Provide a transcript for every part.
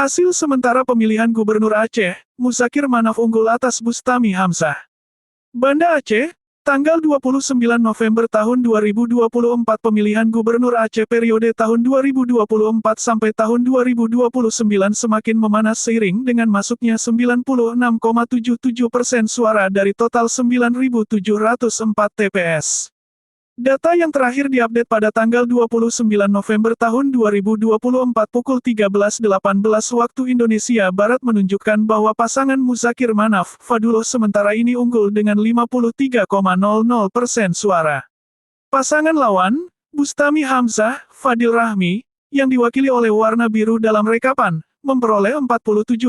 Hasil sementara pemilihan Gubernur Aceh, Muzakir Manaf unggul atas Bustami Hamzah. Banda Aceh, tanggal 29 November tahun 2024 pemilihan Gubernur Aceh periode tahun 2024 sampai tahun 2029 semakin memanas seiring dengan masuknya 96,77% suara dari total 9.704 TPS. Data yang terakhir diupdate pada tanggal 29 November tahun 2024 pukul 13.18 waktu Indonesia Barat menunjukkan bahwa pasangan Muzakir Manaf, Fadullah sementara ini unggul dengan 53,00% suara. Pasangan lawan, Bustami Hamzah, Fadil Rahmi, yang diwakili oleh warna biru dalam rekapan, memperoleh 47,00%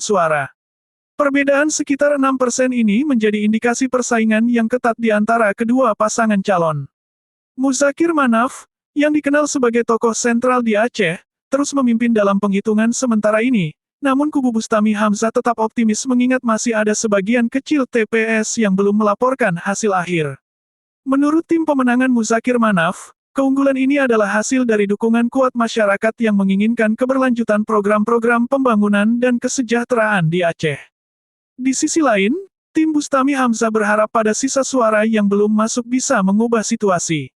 suara. Perbedaan sekitar 6% ini menjadi indikasi persaingan yang ketat di antara kedua pasangan calon. Muzakir Manaf, yang dikenal sebagai tokoh sentral di Aceh, terus memimpin dalam penghitungan sementara ini, namun kubu Bustami Hamzah tetap optimis mengingat masih ada sebagian kecil TPS yang belum melaporkan hasil akhir. Menurut tim pemenangan Muzakir Manaf, keunggulan ini adalah hasil dari dukungan kuat masyarakat yang menginginkan keberlanjutan program-program pembangunan dan kesejahteraan di Aceh. Di sisi lain, tim Bustami Hamzah berharap pada sisa suara yang belum masuk bisa mengubah situasi.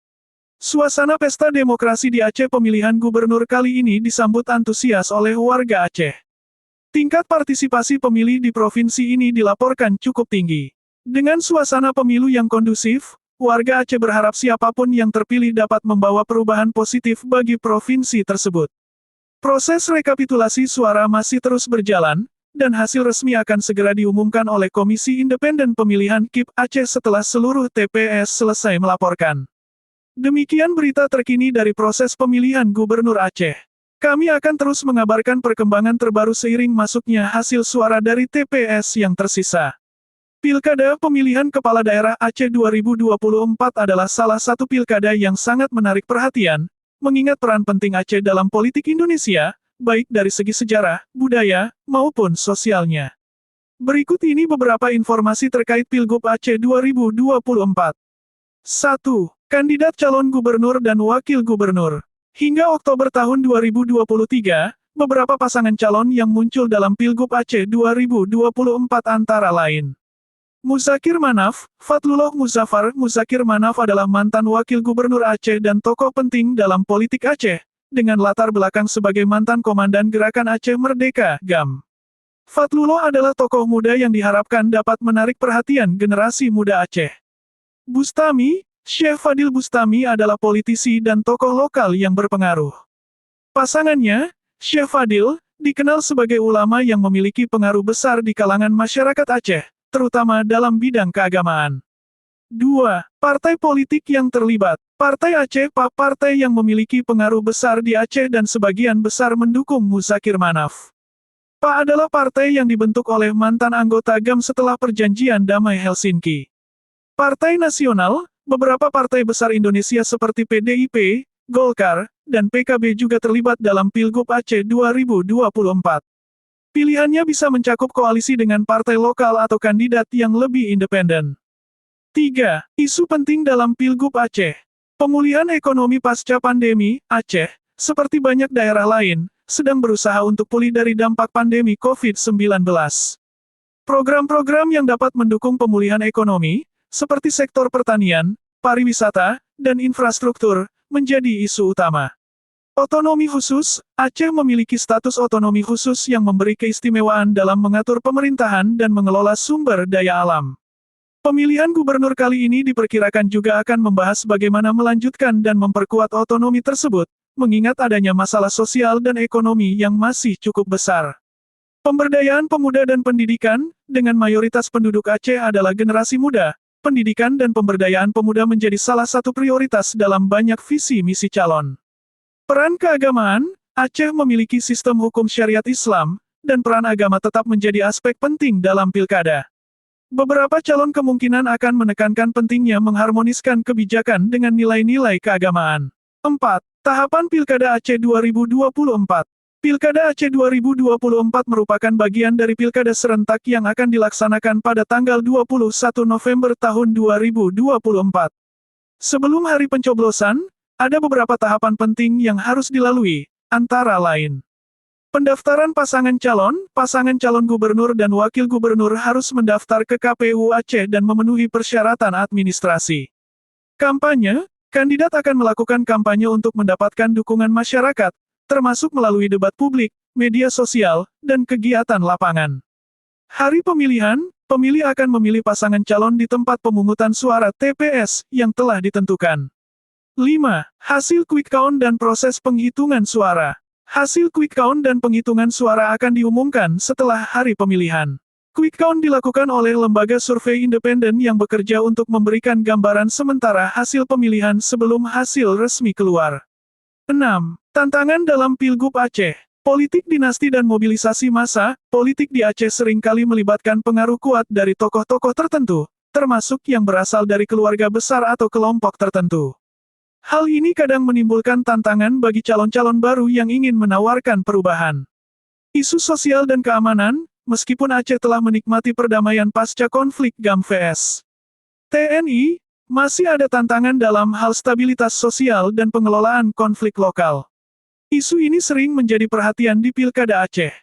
Suasana pesta demokrasi di Aceh pemilihan gubernur kali ini disambut antusias oleh warga Aceh. Tingkat partisipasi pemilih di provinsi ini dilaporkan cukup tinggi. Dengan suasana pemilu yang kondusif, warga Aceh berharap siapapun yang terpilih dapat membawa perubahan positif bagi provinsi tersebut. Proses rekapitulasi suara masih terus berjalan, dan hasil resmi akan segera diumumkan oleh Komisi Independen Pemilihan KIP Aceh setelah seluruh TPS selesai melaporkan. Demikian berita terkini dari proses pemilihan Gubernur Aceh. Kami akan terus mengabarkan perkembangan terbaru seiring masuknya hasil suara dari TPS yang tersisa. Pilkada Pemilihan Kepala Daerah Aceh 2024 adalah salah satu pilkada yang sangat menarik perhatian, mengingat peran penting Aceh dalam politik Indonesia, baik dari segi sejarah, budaya, maupun sosialnya. Berikut ini beberapa informasi terkait Pilgub Aceh 2024. 1. Kandidat calon gubernur dan wakil gubernur. Hingga Oktober tahun 2023, beberapa pasangan calon yang muncul dalam Pilgub Aceh 2024 antara lain. Muzakir Manaf, Fatlullah Muzaffar. Muzakir Manaf adalah mantan wakil gubernur Aceh dan tokoh penting dalam politik Aceh, dengan latar belakang sebagai mantan komandan Gerakan Aceh Merdeka, GAM. Fatlullah adalah tokoh muda yang diharapkan dapat menarik perhatian generasi muda Aceh. Bustami, Syekh Fadil Bustami adalah politisi dan tokoh lokal yang berpengaruh. Pasangannya, Syekh Fadil, dikenal sebagai ulama yang memiliki pengaruh besar di kalangan masyarakat Aceh, terutama dalam bidang keagamaan. 2. Partai politik yang terlibat. Partai Aceh PA, partai yang memiliki pengaruh besar di Aceh dan sebagian besar mendukung Muzakir Manaf. PA adalah partai yang dibentuk oleh mantan anggota GAM setelah perjanjian damai Helsinki. Partai nasional, beberapa partai besar Indonesia seperti PDIP, Golkar, dan PKB juga terlibat dalam Pilgub Aceh 2024. Pilihannya bisa mencakup koalisi dengan partai lokal atau kandidat yang lebih independen. 3. Isu penting dalam Pilgub Aceh. Pemulihan ekonomi pasca pandemi, Aceh, seperti banyak daerah lain, sedang berusaha untuk pulih dari dampak pandemi COVID-19. Program-program yang dapat mendukung pemulihan ekonomi, seperti sektor pertanian, pariwisata, dan infrastruktur, menjadi isu utama. Otonomi khusus, Aceh memiliki status otonomi khusus yang memberi keistimewaan dalam mengatur pemerintahan dan mengelola sumber daya alam. Pemilihan gubernur kali ini diperkirakan juga akan membahas bagaimana melanjutkan dan memperkuat otonomi tersebut, mengingat adanya masalah sosial dan ekonomi yang masih cukup besar. Pemberdayaan pemuda dan pendidikan, dengan mayoritas penduduk Aceh adalah generasi muda, pendidikan dan pemberdayaan pemuda menjadi salah satu prioritas dalam banyak visi misi calon. Peran keagamaan, Aceh memiliki sistem hukum syariat Islam, dan peran agama tetap menjadi aspek penting dalam pilkada. Beberapa calon kemungkinan akan menekankan pentingnya mengharmoniskan kebijakan dengan nilai-nilai keagamaan. 4. Tahapan Pilkada Aceh 2024. Pilkada Aceh 2024 merupakan bagian dari pilkada serentak yang akan dilaksanakan pada tanggal 21 November tahun 2024. Sebelum hari pencoblosan, ada beberapa tahapan penting yang harus dilalui, antara lain. Pendaftaran pasangan calon gubernur dan wakil gubernur harus mendaftar ke KPU Aceh dan memenuhi persyaratan administrasi. Kampanye, kandidat akan melakukan kampanye untuk mendapatkan dukungan masyarakat, termasuk melalui debat publik, media sosial, dan kegiatan lapangan. Hari pemilihan, pemilih akan memilih pasangan calon di tempat pemungutan suara TPS yang telah ditentukan. 5. Hasil quick count dan proses penghitungan suara. Hasil quick count dan penghitungan suara akan diumumkan setelah hari pemilihan. Quick count dilakukan oleh lembaga survei independen yang bekerja untuk memberikan gambaran sementara hasil pemilihan sebelum hasil resmi keluar. 6. Tantangan dalam Pilgub Aceh. Politik dinasti dan mobilisasi massa, politik di Aceh seringkali melibatkan pengaruh kuat dari tokoh-tokoh tertentu, termasuk yang berasal dari keluarga besar atau kelompok tertentu. Hal ini kadang menimbulkan tantangan bagi calon-calon baru yang ingin menawarkan perubahan. Isu sosial dan keamanan, meskipun Aceh telah menikmati perdamaian pasca konflik GAM vs TNI, masih ada tantangan dalam hal stabilitas sosial dan pengelolaan konflik lokal. Isu ini sering menjadi perhatian di Pilkada Aceh.